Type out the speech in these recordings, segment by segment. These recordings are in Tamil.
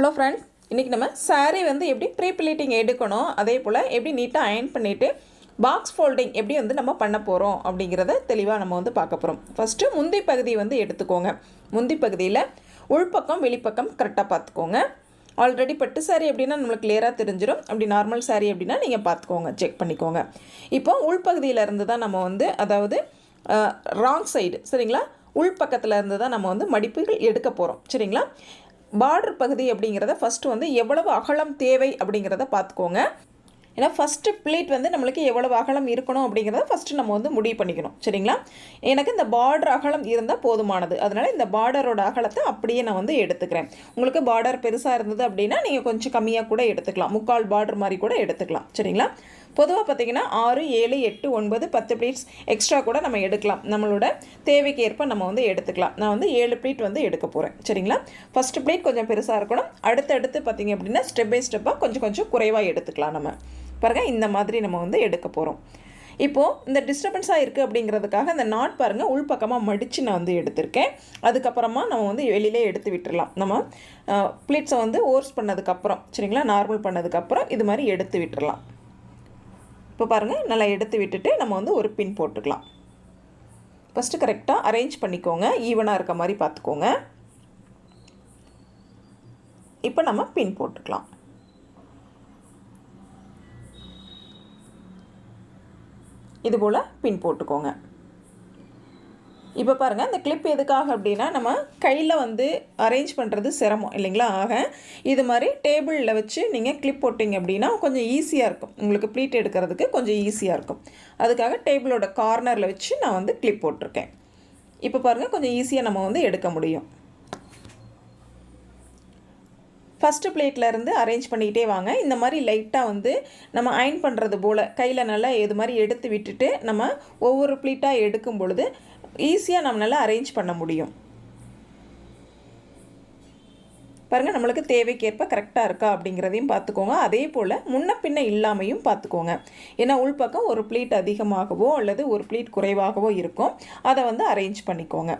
ஹலோ ஃப்ரெண்ட்ஸ், இன்றைக்கி நம்ம சாரீ வந்து எப்படி ப்ரீ ப்ளீட்டிங் எடுக்கணும், அதே போல் எப்படி நீட்டாக அயர்ன் பண்ணிவிட்டு பாக்ஸ் ஃபோல்டிங் எப்படி வந்து நம்ம பண்ண போகிறோம் அப்படிங்கிறத தெளிவாக நம்ம வந்து பார்க்க போகிறோம். ஃபஸ்ட்டு முந்தி பகுதி வந்து எடுத்துக்கோங்க. முந்தி பகுதியில் உள்பக்கம் வெளிப்பக்கம் கரெக்டாக பார்த்துக்கோங்க. ஆல்ரெடி பட்டு சாரீ அப்படின்னா நம்மளுக்கு கிளியராக தெரிஞ்சிடும். அப்படி நார்மல் சாரீ அப்படின்னா நீங்கள் பார்த்துக்கோங்க, செக் பண்ணிக்கோங்க. இப்போ உள்பகுதியில் இருந்து தான் நம்ம வந்து, அதாவது ராங் சைடு சரிங்களா, உள்பக்கத்தில் இருந்து தான் நம்ம வந்து மடிப்புகள் எடுக்க போகிறோம் சரிங்களா. பார்டர் பகுதி அப்படிங்கிறத ஃபஸ்ட்டு வந்து எவ்வளவு அகலம் தேவை அப்படிங்கிறத பார்த்துக்கோங்க. ஏன்னா ஃபஸ்ட்டு ப்ளீட் வந்து நம்மளுக்கு எவ்வளவு அகலம் இருக்கணும் அப்படிங்கிறத ஃபஸ்ட்டு நம்ம வந்து முடிவு பண்ணிக்கணும் சரிங்களா. எனக்கு இந்த பார்டர் அகலம் இருந்தால் போதுமானது, அதனால் இந்த பார்டரோட அகலத்தை அப்படியே நான் வந்து எடுத்துக்கிறேன். உங்களுக்கு பார்டர் பெருசாக இருந்தது அப்படின்னா நீங்கள் கொஞ்சம் கம்மியாக கூட எடுத்துக்கலாம், முக்கால் பார்டர் மாதிரி கூட எடுத்துக்கலாம் சரிங்களா. பொதுவாக பார்த்திங்கன்னா 6, 7, 8, 9, 10 ப்ளீட்ஸ் எக்ஸ்ட்ரா கூட நம்ம எடுக்கலாம், நம்மளோட தேவைக்கு ஏற்ப நம்ம வந்து எடுத்துக்கலாம். நான் வந்து 7 ப்ளீட் வந்து எடுக்க போகிறேன் சரிங்களா. ஃபஸ்ட்டு ப்ளீட் கொஞ்சம் பெருசாக இருக்கணும், அடுத்தடுத்து பார்த்திங்க அப்படின்னா ஸ்டெப் பை ஸ்டெப்பாக கொஞ்சம் குறைவாக எடுத்துக்கலாம். நம்ம பாருங்கள், இந்த மாதிரி நம்ம வந்து எடுக்க போகிறோம். இப்போது இந்த டிஸ்டர்பன்ஸாக இருக்குது அப்படிங்கிறதுக்காக இந்த நாட் பாருங்கள் உள்பக்கமாக மடித்து நான் வந்து எடுத்திருக்கேன். அதுக்கப்புறமா நம்ம வந்து வெளியிலே எடுத்து விட்டுடலாம். நம்ம ப்ளீட்ஸை வந்து ஓர்ஸ் பண்ணதுக்கப்புறம் சரிங்களா, நார்மல் பண்ணதுக்கப்புறம் இது மாதிரி எடுத்து விட்டுடலாம். இப்போ பாருங்கள், நல்லா எடுத்து விட்டுட்டு நம்ம வந்து ஒரு பின் போட்டுக்கலாம். ஃபஸ்ட்டு கரெக்டாக அரேஞ்ச் பண்ணிக்கோங்க, ஈவனாக இருக்க மாதிரி பார்த்துக்கோங்க. இப்போ நம்ம பின் போட்டுக்கலாம். இதுபோல் பின் போட்டுக்கோங்க. இப்போ பாருங்கள், இந்த கிளிப் எதுக்காக அப்படின்னா நம்ம கையில் வந்து அரேஞ்ச் பண்ணுறது சிரமம் இல்லைங்களா. ஆக இது மாதிரி டேபிளில் வச்சு நீங்கள் கிளிப் போட்டிங்க அப்படின்னா கொஞ்சம் ஈஸியாக இருக்கும், உங்களுக்கு ப்ளீட் எடுக்கிறதுக்கு கொஞ்சம் ஈஸியாக இருக்கும். அதுக்காக டேபிளோட கார்னரில் வச்சு நான் வந்து கிளிப் போட்டிருக்கேன். இப்போ பாருங்கள், கொஞ்சம் ஈஸியாக நம்ம வந்து எடுக்க முடியும். ஃபஸ்ட்டு ப்ளேட்டில் இருந்து அரேஞ்ச் பண்ணிக்கிட்டே வாங்க. இந்த மாதிரி லைட்டாக வந்து நம்ம அயர்ன் பண்ணுறது போல் கையில் நல்லா இது மாதிரி எடுத்து விட்டுட்டு நம்ம ஒவ்வொரு ப்ளீட்டாக எடுக்கும் பொழுது ஈஸியாக நம்ம நல்லா அரேஞ்ச் பண்ண முடியும். பாருங்கள், நம்மளுக்கு தேவைக்கேற்ப கரெக்டாக இருக்கா அப்படிங்கிறதையும் பார்த்துக்கோங்க. அதே போல் முன்ன பின்ன இல்லாமையும் பார்த்துக்கோங்க. ஏன்னா உள்பக்கம் ஒரு ப்ளீட் அதிகமாகவோ அல்லது ஒரு ப்ளீட் குறைவாகவோ இருக்கும், அதை வந்து அரேஞ்ச் பண்ணிக்கோங்க.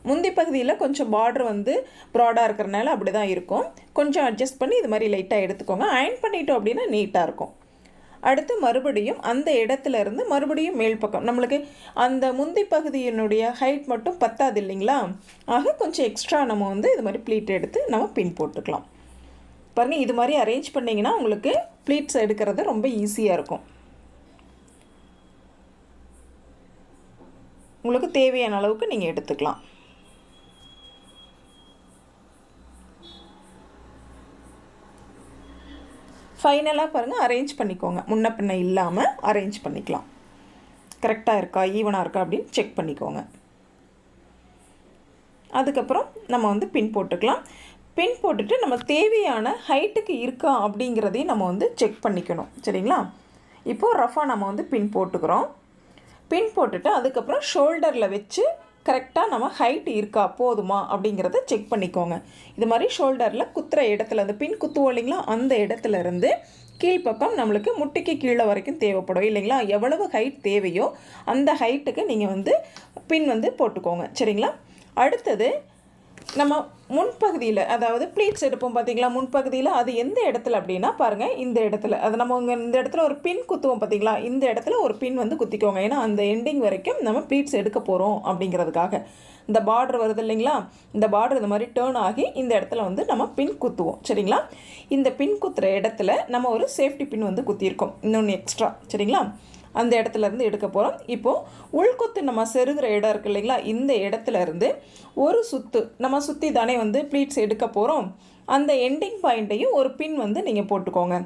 முந்தி பகுதியில் கொஞ்சம் பார்டர் வந்து ப்ராடாக இருக்கிறனால அப்படி தான் இருக்கும். கொஞ்சம் அட்ஜஸ்ட் பண்ணி இது மாதிரி லைட்டாக எடுத்துக்கோங்க. அயர்ன் பண்ணிட்டோம் அப்படின்னா நீட்டாக இருக்கும். அடுத்து மறுபடியும் அந்த இடத்துல இருந்து மறுபடியும் மேல் பக்கம், நம்மளுக்கு அந்த முந்தி பகுதியினுடைய ஹைட் மட்டும் பத்தாது இல்லைங்களா. ஆக கொஞ்சம் எக்ஸ்ட்ரா நம்ம வந்து இது மாதிரி ப்ளீட் எடுத்து நம்ம பின் போட்டுக்கலாம். பாருங்கள், இது மாதிரி அரேஞ்ச் பண்ணிங்கன்னா உங்களுக்கு ப்ளீட்ஸ் எடுக்கிறது ரொம்ப ஈஸியாக இருக்கும். உங்களுக்கு தேவையான அளவுக்கு நீங்கள் எடுத்துக்கலாம். ஃபைனலாக பாருங்கள், அரேஞ்ச் பண்ணிக்கோங்க. முன்ன பின்ன இல்லாமல் அரேஞ்ச் பண்ணிக்கலாம். கரெக்டாக இருக்கா, ஈவனாக இருக்கா அப்படின்னு செக் பண்ணிக்கோங்க. அதுக்கப்புறம் நம்ம வந்து பின் போட்டுக்கலாம். பின் போட்டுட்டு நம்ம தேவையான ஹைட்டுக்கு இருக்கா அப்படிங்கிறதையும் நம்ம வந்து செக் பண்ணிக்கணும் சரிங்களா. இப்போது ரஃபாக நம்ம வந்து பின் போட்டுக்கிறோம். பின் போட்டுட்டு அதுக்கப்புறம் ஷோல்டரில் வச்சு கரெக்டாக நம்ம ஹைட் இருக்கா போதுமா அப்படிங்கிறத செக் பண்ணிக்கோங்க. இது மாதிரி ஷோல்டரில் குத்துற இடத்துல, அந்த பின் குத்துவோம் இல்லைங்களா, அந்த இடத்துல இருந்து கீழ்ப்பக்கம் நம்மளுக்கு முட்டிக்கு கீழே வரைக்கும் தேவைப்படும் இல்லைங்களா. எவ்வளவு ஹைட் தேவையோ அந்த ஹைட்டுக்கு நீங்கள் வந்து பின் வந்து போட்டுக்கோங்க சரிங்களா. அடுத்தது நம்ம முன்பகுதியில், அதாவது ப்ளீட்ஸ் எடுப்போம் பார்த்தீங்களா, முன்பகுதியில் அது எந்த இடத்துல அப்படின்னா பாருங்கள், இந்த இடத்துல, அது நம்ம இந்த இடத்துல ஒரு பின் குத்துவோம் பார்த்தீங்களா, இந்த இடத்துல ஒரு பின் வந்து குத்திக்கோங்க. ஏன்னா அந்த எண்டிங் வரைக்கும் நம்ம ப்ளீட்ஸ் எடுக்க போகிறோம் அப்படிங்கிறதுக்காக. இந்த பார்டர் வருது இல்லைங்களா, இந்த பார்டர் இந்த மாதிரி டேர்ன் ஆகி இந்த இடத்துல வந்து நம்ம பின் குத்துவோம் சரிங்களா. இந்த பின் குத்துற இடத்துல நம்ம ஒரு சேஃப்டி பின் வந்து குத்தியிருக்கோம், இன்னொன்று எக்ஸ்ட்ரா சரிங்களா. அந்த இடத்துலேருந்து எடுக்க போகிறோம். இப்போது உள்கொத்து நம்ம செருகிற இடம் இருக்குது இல்லைங்களா, இந்த இடத்துல இருந்து ஒரு சுற்று நம்ம சுற்றி தானே வந்து ப்ளீட்ஸ் எடுக்க போகிறோம். அந்த எண்டிங் பாயிண்ட்டையும் ஒரு பின் வந்து நீங்கள் போட்டுக்கோங்க.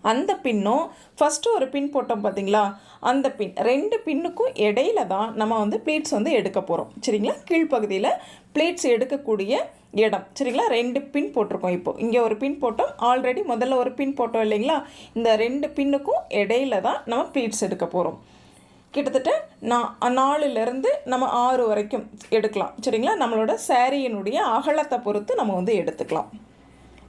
அந்த பின்னும் ஃபஸ்ட்டு ஒரு பின் போட்டோம் பார்த்தீங்களா, அந்த பின் 2 பின்னுக்கும் இடையில தான் நம்ம வந்து ப்ளீட்ஸ் வந்து எடுக்க போகிறோம் சரிங்களா. கீழ்ப்பகுதியில் ப்ளீட்ஸ் எடுக்கக்கூடிய இடம் சரிங்களா. 2 பின் போட்டிருக்கோம். இப்போது இங்கே ஒரு பின் போட்டோம், ஆல்ரெடி முதல்ல ஒரு பின் போட்டோம் இல்லைங்களா. இந்த 2 பின்னுக்கும் இடையில தான் நம்ம ப்ளீட்ஸ் எடுக்க போகிறோம். கிட்டத்தட்ட 4லேருந்து நம்ம 6 வரைக்கும் எடுக்கலாம் சரிங்களா. நம்மளோட சாரியினுடைய அகலத்தை பொறுத்து நம்ம வந்து எடுத்துக்கலாம்.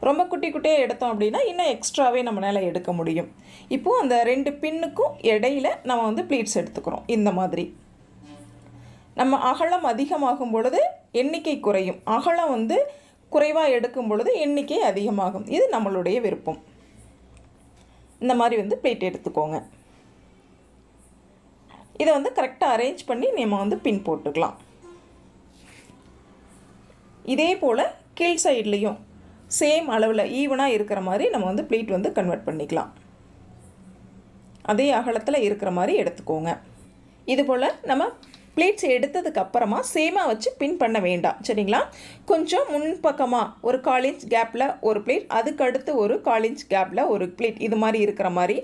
ரொம்ப குட்டி குட்டியாக எடுத்தோம் அப்படின்னா இன்னும் எக்ஸ்ட்ராவே நம்மளால் எடுக்க முடியும். இப்போது அந்த 2 பின்னுக்கும் இடையில நம்ம வந்து ப்ளீட்ஸ் எடுத்துக்கிறோம். இந்த மாதிரி நம்ம அகலம் அதிகமாகும் பொழுது எண்ணிக்கை குறையும். அகலம் வந்து குறைவாக எடுக்கும் பொழுது எண்ணிக்கை அதிகமாகும். இது நம்மளுடைய விருப்பம். இந்த மாதிரி வந்து பிளேட் எடுத்துக்கோங்க. இதை வந்து கரெக்டாக அரேஞ்ச் பண்ணி நம்ம வந்து பின் போட்டுக்கலாம். இதே போல் கீழ் சைட்லேயும் சேம் அளவில் ஈவனாக இருக்கிற மாதிரி நம்ம வந்து பிளேட் வந்து கன்வெர்ட் பண்ணிக்கலாம். அதே அகலத்தில் இருக்கிற மாதிரி எடுத்துக்கோங்க. இதுபோல் நம்ம பிளேட்ஸ் எடுத்ததுக்கு அப்புறமா சேமாக வச்சு பின் பண்ண வேண்டாம். சரிங்களா? கொஞ்சம் முன்பக்கமாக ஒரு 1/4 இன்ச் கேப்பில் ஒரு பிளேட், அதுக்கு அடுத்து ஒரு 1/4 இன்ச் கேப்பில் ஒரு பிளேட், இது மாதிரி இருக்கிற மாதிரி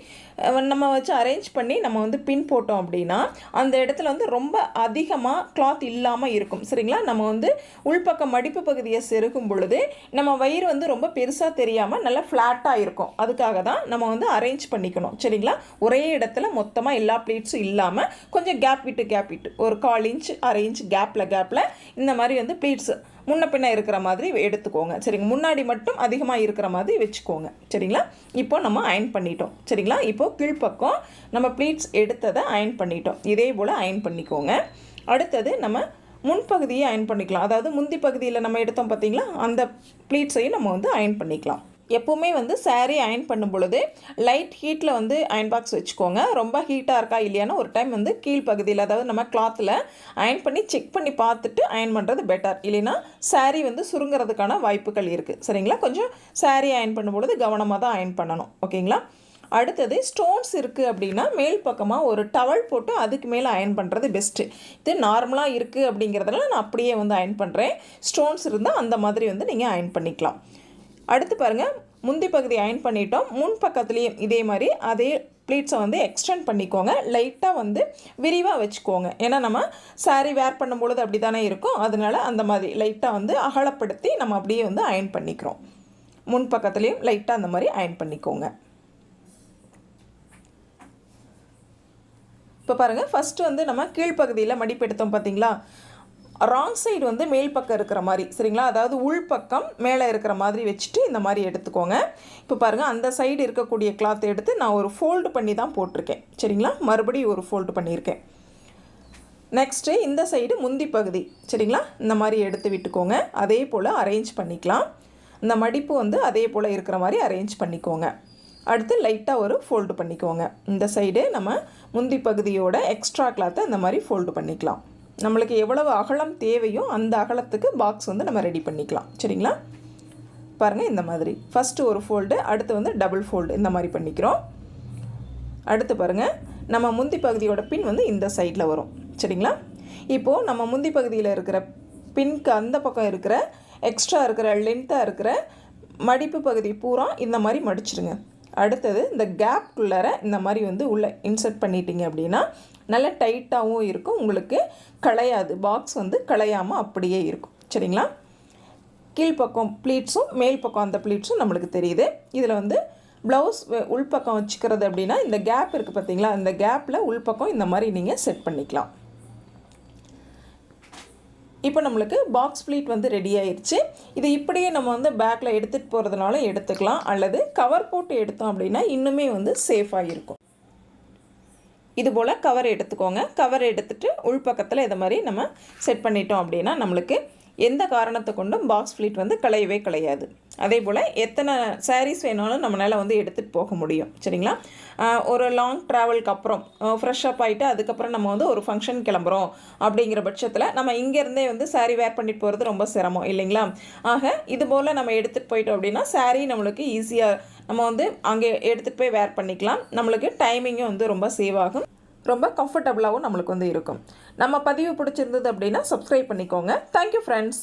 நம்ம வச்சு அரேஞ்ச் பண்ணி நம்ம வந்து பின் போட்டோம் அப்படின்னா அந்த இடத்துல வந்து ரொம்ப அதிகமாக கிளாத் இல்லாமல் இருக்கும். சரிங்களா? நம்ம வந்து உள்பக்கம் மடிப்பு பகுதியை செருகும் பொழுது நம்ம வயிறு வந்து ரொம்ப பெருசாக தெரியாமல் நல்லா ஃப்ளாட்டாக இருக்கும். அதுக்காக தான் நம்ம வந்து அரேஞ்ச் பண்ணிக்கணும். சரிங்களா? ஒரே இடத்துல மொத்தமாக எல்லா பிளேட்ஸும் இல்லாமல் கொஞ்சம் கேப் விட்டு ஒரு 1/4 இன்ச் 1/2 இன்ச் கேப்பில் இந்த மாதிரி வந்து பிளேட்ஸ் முன்ன பின்ன இருக்கிற மாதிரி எடுத்துக்கோங்க. சரிங்க? முன்னாடி மட்டும் அதிகமாக இருக்கிற மாதிரி வச்சுக்கோங்க. சரிங்களா? இப்போ நம்ம அயன் பண்ணிட்டோம். சரிங்களா? இப்போது கீழ்ப்பக்கம் நம்ம பிளேட்ஸ் எடுத்ததை அயன் பண்ணிட்டோம். இதே போல் அயன் பண்ணிக்கோங்க. அடுத்தது நம்ம முன்பகுதியை அயன் பண்ணிக்கலாம். அதாவது முந்தி பகுதியில் நம்ம எடுத்தோம் பார்த்தீங்களா, அந்த பிளேட்ஸையும் நம்ம வந்து அயன் பண்ணிக்கலாம். எப்போவுமே வந்து சாரீ அயன் பண்ணும் பொழுது லைட் ஹீட்டில் வந்து அயன் பாக்ஸ் வச்சுக்கோங்க. ரொம்ப ஹீட்டாக இருக்கா இல்லையானா ஒரு டைம் வந்து கீழ்ப்பகுதியில், அதாவது நம்ம கிளாத்தில் அயன் பண்ணி செக் பண்ணி பார்த்துட்டு அயன் பண்ணுறது பெட்டர். இல்லைன்னா சாரீ வந்து சுருங்கிறதுக்கான வாய்ப்புகள் இருக்குது. சரிங்களா? கொஞ்சம் சாரீ அயன் பண்ணும்பொழுது கவனமாக தான் அயன் பண்ணணும். ஓகேங்களா? அடுத்தது ஸ்டோன்ஸ் இருக்குது அப்படின்னா மேல் பக்கமாக ஒரு டவல் போட்டு அதுக்கு மேலே அயன் பண்ணுறது பெஸ்ட்டு. இது நார்மலாக இருக்குது அப்படிங்கிறதுனால நான் அப்படியே வந்து அயன் பண்ணுறேன். ஸ்டோன்ஸ் இருந்தால் அந்த மாதிரி வந்து நீங்கள் அயன் பண்ணிக்கலாம். அடுத்து பாருங்கள், முந்தி பகுதி அயன் பண்ணிட்டோம். முன் பக்கத்துலேயும் இதே மாதிரி அதே ப்ளீட்ஸை வந்து எக்ஸ்டெண்ட் பண்ணிக்கோங்க. லைட்டாக வந்து விரிவாக வச்சுக்கோங்க. ஏன்னா நம்ம சாரீ வேர் பண்ணும்பொழுது அப்படி தானே இருக்கும். அதனால அந்த மாதிரி லைட்டாக வந்து அகலப்படுத்தி நம்ம அப்படியே வந்து அயன் பண்ணிக்கிறோம். முன் பக்கத்துலேயும் லைட்டாக அந்த மாதிரி அயன் பண்ணிக்கோங்க. இப்போ பாருங்கள், ஃபஸ்ட்டு வந்து நம்ம கீழ்ப்பகுதியில் மடிப்பு எடுத்தோம் பார்த்தீங்களா, ராங் சைடு வந்து மேல் பக்கம் இருக்கிற மாதிரி. சரிங்களா? அதாவது உள் பக்கம் மேலே இருக்கிற மாதிரி வச்சுட்டு இந்த மாதிரி எடுத்துக்கோங்க. இப்போ பாருங்கள், அந்த சைடு இருக்கக்கூடிய கிளாத் எடுத்து நான் ஒரு ஃபோல்டு பண்ணி தான் போட்டிருக்கேன். சரிங்களா? மறுபடியும் ஒரு ஃபோல்டு பண்ணியிருக்கேன். நெக்ஸ்ட்டு இந்த சைடு முந்தி பகுதி. சரிங்களா? இந்த மாதிரி எடுத்து விட்டுக்கோங்க. அதே போல் அரேஞ்ச் பண்ணிக்கலாம். இந்த மடிப்பு வந்து அதே போல் இருக்கிற மாதிரி அரேஞ்ச் பண்ணிக்கோங்க. அடுத்து லைட்டாக ஒரு ஃபோல்டு பண்ணிக்கோங்க. இந்த சைடு நம்ம முந்தி பகுதியோட எக்ஸ்ட்ரா கிளாத்தை இந்த மாதிரி ஃபோல்டு பண்ணிக்கலாம். நம்மளுக்கு எவ்வளவு அகலம் தேவையோ அந்த அகலத்துக்கு பாக்ஸ் வந்து நம்ம ரெடி பண்ணிக்கலாம். சரிங்களா? பாருங்கள், இந்த மாதிரி ஃபஸ்ட்டு ஒரு ஃபோல்டு, அடுத்து வந்து டபுள் ஃபோல்டு இந்த மாதிரி பண்ணிக்கிறோம். அடுத்து பாருங்கள், நம்ம முந்தி பகுதியோட பின் வந்து இந்த சைடில் வரும். சரிங்களா? இப்போது நம்ம முந்தி பகுதியில் இருக்கிற பின்க்கு அந்த பக்கம் இருக்கிற எக்ஸ்ட்ரா இருக்கிற லென்த்தாக இருக்கிற மடிப்பு பகுதி பூரா இந்த மாதிரி மடிச்சிடுங்க. அடுத்தது இந்த கேப்குள்ளார இந்த மாதிரி வந்து உள்ளே இன்சர்ட் பண்ணிட்டீங்க அப்படின்னா நல்லா டைட்டாகவும் இருக்கும். உங்களுக்கு களையாது, பாக்ஸ் வந்து களையாமல் அப்படியே இருக்கும். சரிங்களா? கீழ்ப்பக்கம் ப்ளீட்ஸும் மேல் பக்கம் அந்த ப்ளீட்ஸும் நம்மளுக்கு தெரியுது. இதில் வந்து ப்ளவுஸ் உள்பக்கம் வச்சுக்கிறது அப்படின்னா இந்த கேப் இருக்குது பார்த்தீங்களா, இந்த கேப்பில் உள்பக்கம் இந்த மாதிரி நீங்கள் செட் பண்ணிக்கலாம். இப்போ நம்மளுக்கு பாக்ஸ் ப்ளீட் வந்து ரெடி ஆயிடுச்சு. இது இப்படியே நம்ம வந்து பேக்கில் எடுத்துகிட்டு போகிறதுனால எடுத்துக்கலாம், அல்லது கவர் போட்டு எடுத்தோம் அப்படின்னா இன்னுமே வந்து சேஃபாக இருக்கும். இதுபோல் கவர் எடுத்துக்கோங்க. கவர் எடுத்துகிட்டு உள்பக்கத்தில் இதை மாதிரி நம்ம செட் பண்ணிட்டோம் அப்படின்னா நம்மளுக்கு எந்த காரணத்தை கொண்டும் பாக்ஸ் ப்ளீட் வந்து களையவே களையாது. அதே போல் எத்தனை சாரீஸ் வேணாலும் நம்மளால் வந்து எடுத்துகிட்டு போக முடியும். சரிங்களா? ஒரு லாங் ட்ராவலுக்கு அப்புறம் ஃப்ரெஷ்ஷப் ஆகிட்டு அதுக்கப்புறம் நம்ம வந்து ஒரு ஃபங்க்ஷன் கிளம்புறோம் அப்படிங்கிற பட்சத்தில் நம்ம இங்கேருந்தே வந்து சாரீ வேர் பண்ணிட்டு போகிறது ரொம்ப சிரமம் இல்லைங்களா? ஆக இதுபோல் நம்ம எடுத்துகிட்டு போயிட்டோம் அப்படின்னா சாரீ நம்மளுக்கு ஈஸியாக நம்ம வந்து அங்கே எடுத்துகிட்டு போய் வேர் பண்ணிக்கலாம். நம்மளுக்கு டைமிங்கும் வந்து ரொம்ப சேவ் ஆகும், ரொம்ப கம்ஃபர்டபுளாகவும் நம்மளுக்கு வந்து இருக்கும். நம்ம பதிவு பிடிச்சிருந்தது அப்படின்னா சப்ஸ்கிரைப் பண்ணிக்கோங்க. Thank you friends.